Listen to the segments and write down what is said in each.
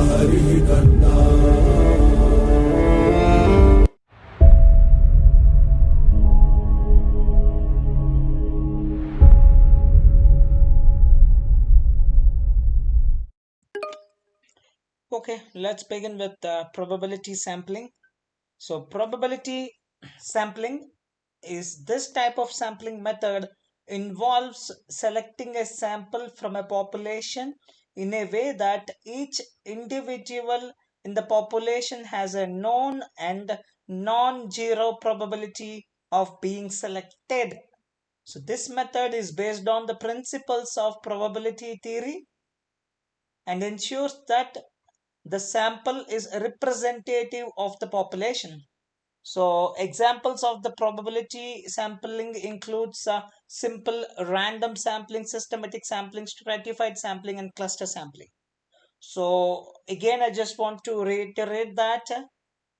हरि करना। Okay, let's begin with probability sampling. So, probability sampling is this type of sampling method involves selecting a sample from a population in a way that each individual in the population has a known and non-zero probability of being selected. So, this method is based on the principles of probability theory and ensures that the sample is representative of the population. So examples of the probability sampling includes simple random sampling, systematic sampling, stratified sampling, and cluster sampling. So again, I just want to reiterate that.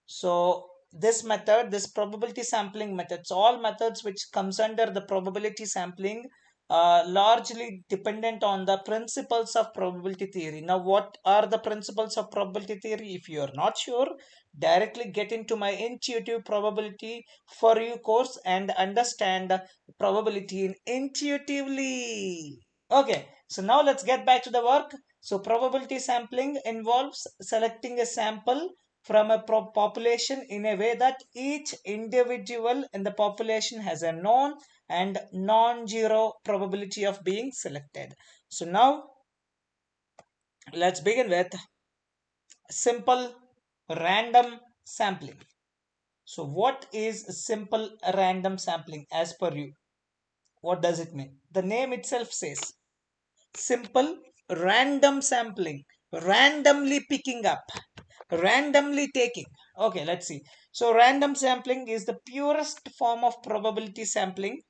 So this method, this probability sampling methods, all methods which comes under the probability sampling, largely dependent on the principles of probability theory. Now, what are the principles of probability theory? If you are not sure, directly get into my intuitive probability for you course and understand probability intuitively. Okay, so now let's get back to the work. So probability sampling involves selecting a sample from a population in a way that each individual in the population has a known and non-zero probability of being selected. So now let's begin with simple random sampling. So what is simple random sampling as per you? What does it mean? The name itself says simple random sampling, randomly picking up, randomly taking. Okay, let's see. So random sampling is the purest form of probability sampling,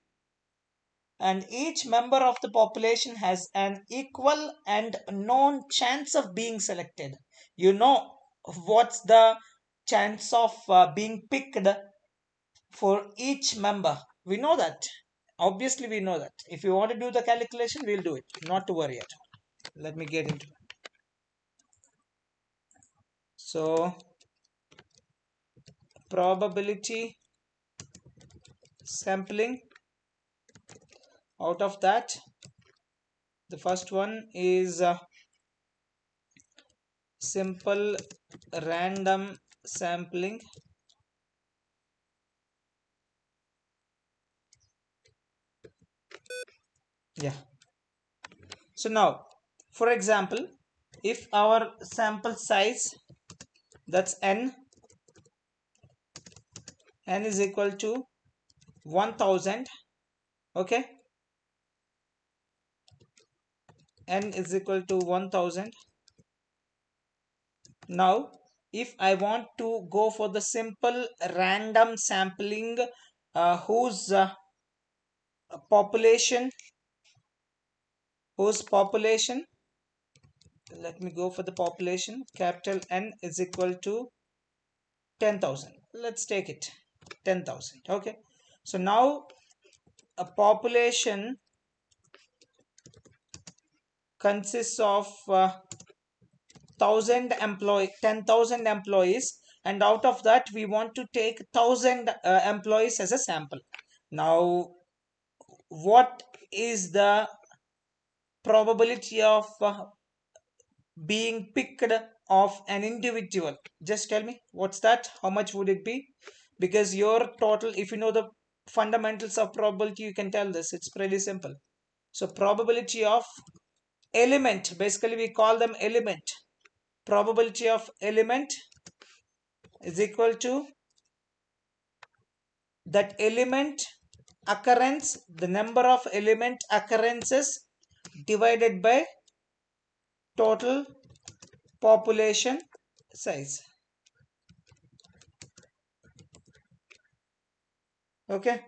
and each member of the population has an equal and known chance of being selected. You know what's the chance of being picked for each member? We know that. Obviously we know that. If you want to do the calculation, we'll do it, not to worry at all. Let me get into it. So probability sampling, out of that, the first one is simple random sampling. Yeah. So now, for example, if our sample size, that's n is equal to 1000. Okay, n is equal to 1000. Now if I want to go for the simple random sampling, whose population whose population let me go for the population, capital N is equal to 10,000. Let's take it 10,000. Okay, so now a population consists of 10,000 employees, and out of that we want to take 1,000 employees as a sample. Now what is the probability of being picked of an individual? Just tell me, what's that? How much would it be? Because your total, if you know the fundamentals of probability, you can tell this. It's pretty simple. So probability of element, basically we call them element. Probability of element is equal to that element occurrence, the number of element occurrences divided by total population size. Okay,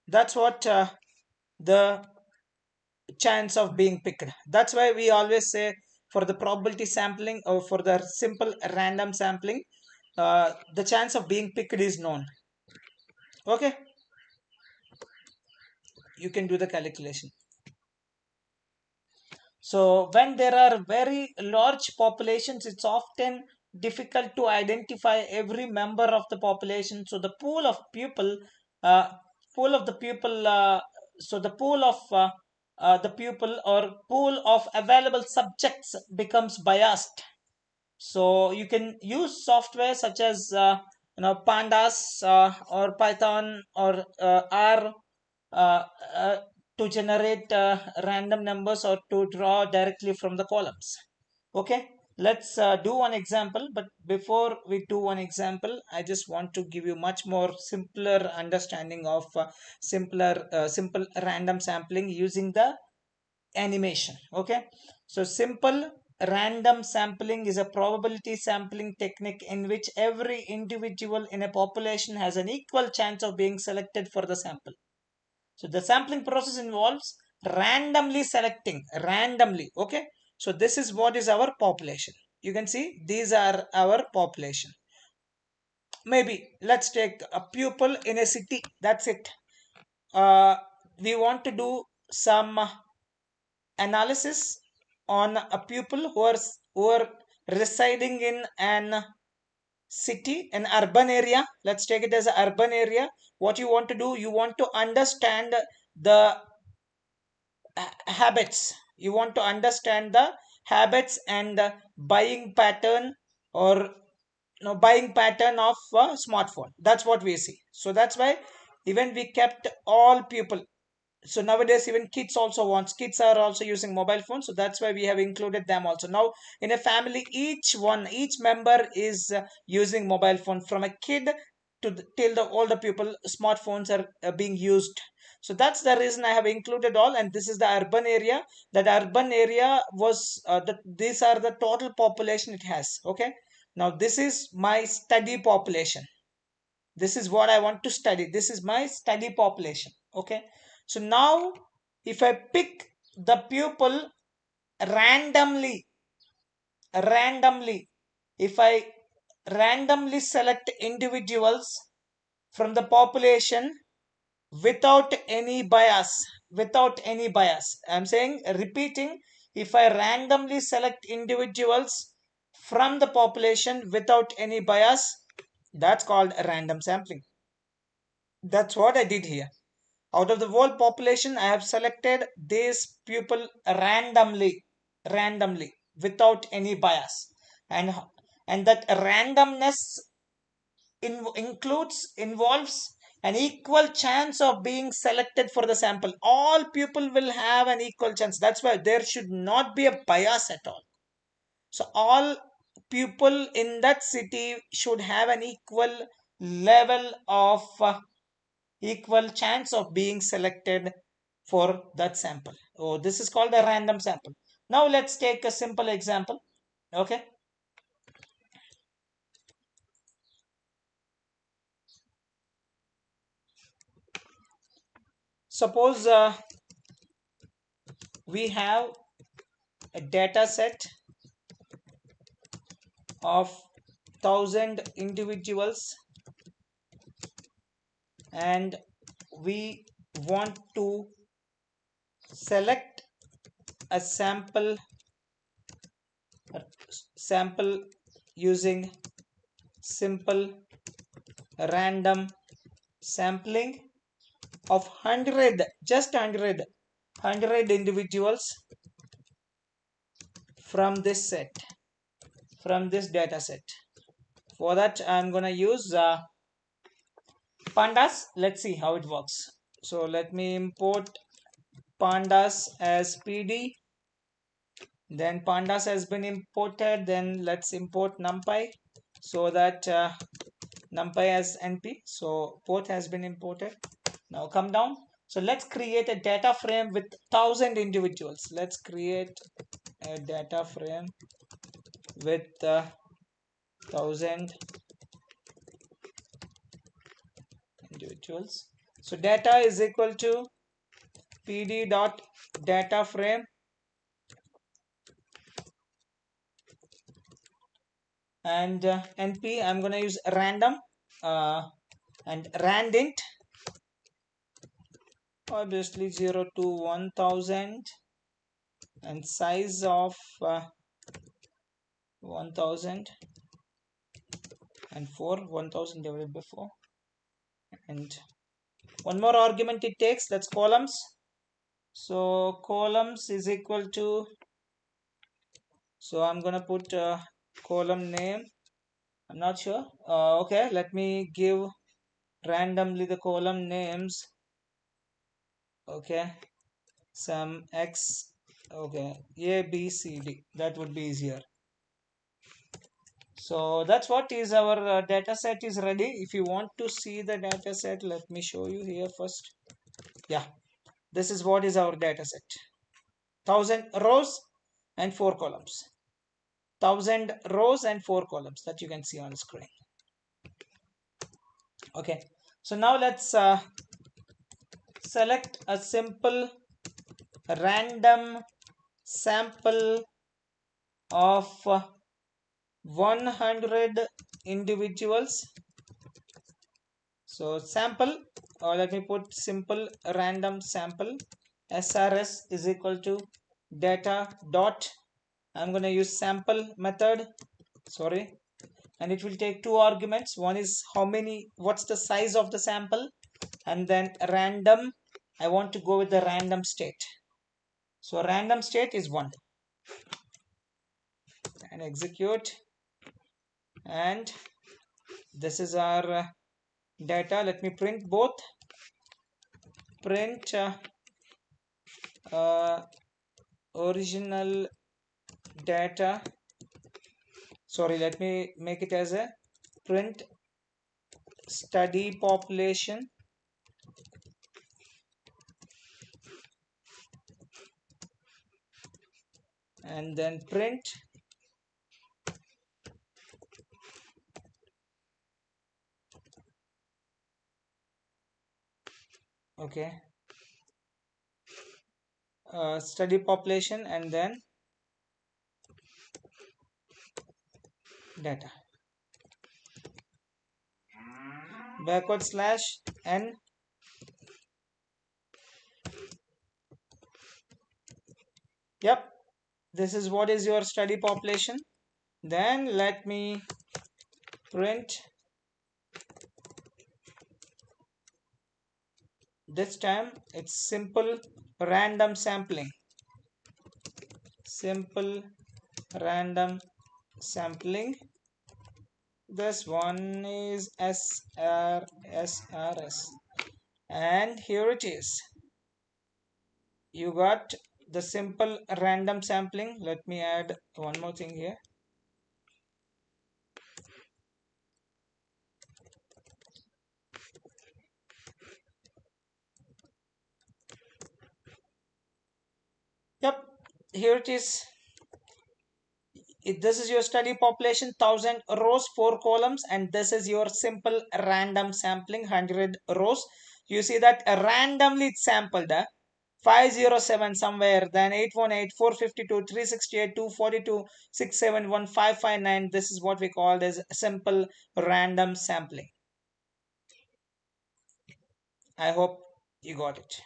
that's what the chance of being picked. That's why we always say for the probability sampling or for the simple random sampling, the chance of being picked is known. Okay, you can do the calculation. So when there are very large populations, it's often difficult to identify every member of the population. So the pool of people, uh, pool of the people, so the pool of the pupil or pool of available subjects becomes biased. So you can use software such as pandas or python or r uh, uh, to generate random numbers or to draw directly from the columns. Okay, let's do one example. But before we do one example, I just want to give you much more simpler understanding of simple random sampling using the animation. Okay, so simple random sampling is a probability sampling technique in which every individual in a population has an equal chance of being selected for the sample. So the sampling process involves randomly selecting randomly. Okay, so this is what is our population. You can see these are our population. Maybe let's take a pupil in a city. That's it. We want to do some analysis on a pupil who are residing in an city, an urban area. Let's take it as an urban area. What you want to do, you want to understand the habits. You want to understand the habits and the buying pattern or buying pattern of a smartphone. That's what we see. So that's why even we kept all people. So nowadays even kids are also using mobile phones, so that's why we have included them also. Now in a family, each member is using mobile phone, from a kid to till the older people. Smartphones are being used. So that's the reason I have included all. And this is the urban area. That urban area was these are the total population it has. Okay, now this is my study population. This is what I want to study. This is my study population. Okay, so now if I pick the pupil randomly, randomly if I randomly select individuals from the population without any bias, without any bias, I'm saying, repeating, if I randomly select individuals from the population without any bias, that's called a random sampling. That's what I did here. Out of the whole population, I have selected these people randomly, without any bias. And that randomness involves an equal chance of being selected for the sample. All people will have an equal chance. That's why there should not be a bias at all. So all people in that city should have an level of equal chance of being selected for that sample. Oh, this is called a random sample. Now let's take a simple example. Okay, suppose we have a data set of 1,000 individuals, and we want to select a sample using simple random sampling of 100, just 100 individuals from this set, from this data set. For that, I'm gonna use pandas. Let's see how it works. So let me import pandas as pd. Then pandas has been imported. Then let's import numpy, so that numpy as np. So both has been imported. Now come down. So let's create a data frame with 1,000 individuals. Let's create a data frame with 1,000 individuals. So data is equal to pd dot data frame, and np, I'm going to use random and randint, obviously 0 to 1,000, and size of 1004, 1000 divided by 4, and one more argument it takes, that's columns. So columns is equal to, so I'm gonna put column name, I'm not sure. Okay, let me give randomly the column names. Okay, some X, okay, A, B, C, D, that would be easier. So that's what is our data set is ready. If you want to see the data set, let me show you here first. Yeah, this is what is our data set. 1000 rows and 4 columns. 1000 rows and 4 columns that you can see on the screen. Okay, so now let's select a simple random sample of 100 individuals. So sample, or let me put simple random sample, SRS is equal to data dot, I'm going to use sample method, sorry, and it will take two arguments. One is how many, what's the size of the sample, and then random, I want to go with the random state. So random state is 1, and execute, and this is our data. Let me print both. Print original data, sorry, let me make it as a print study population, and then print okay, study population, and then data, backward slash n. Yep, this is what is your study population. Then let me print, this time it's simple random sampling, simple random sampling. This one is SRS, and here it is. You got the simple random sampling. Let me add one more thing here. Yep, here it is. This is your study population, 1000 rows, 4 columns, and this is your simple random sampling, 100 rows. You see that randomly it's sampled 507 somewhere, then 818, 452, 368, 242, 671, 559. This is what we call as simple random sampling. I hope you got it.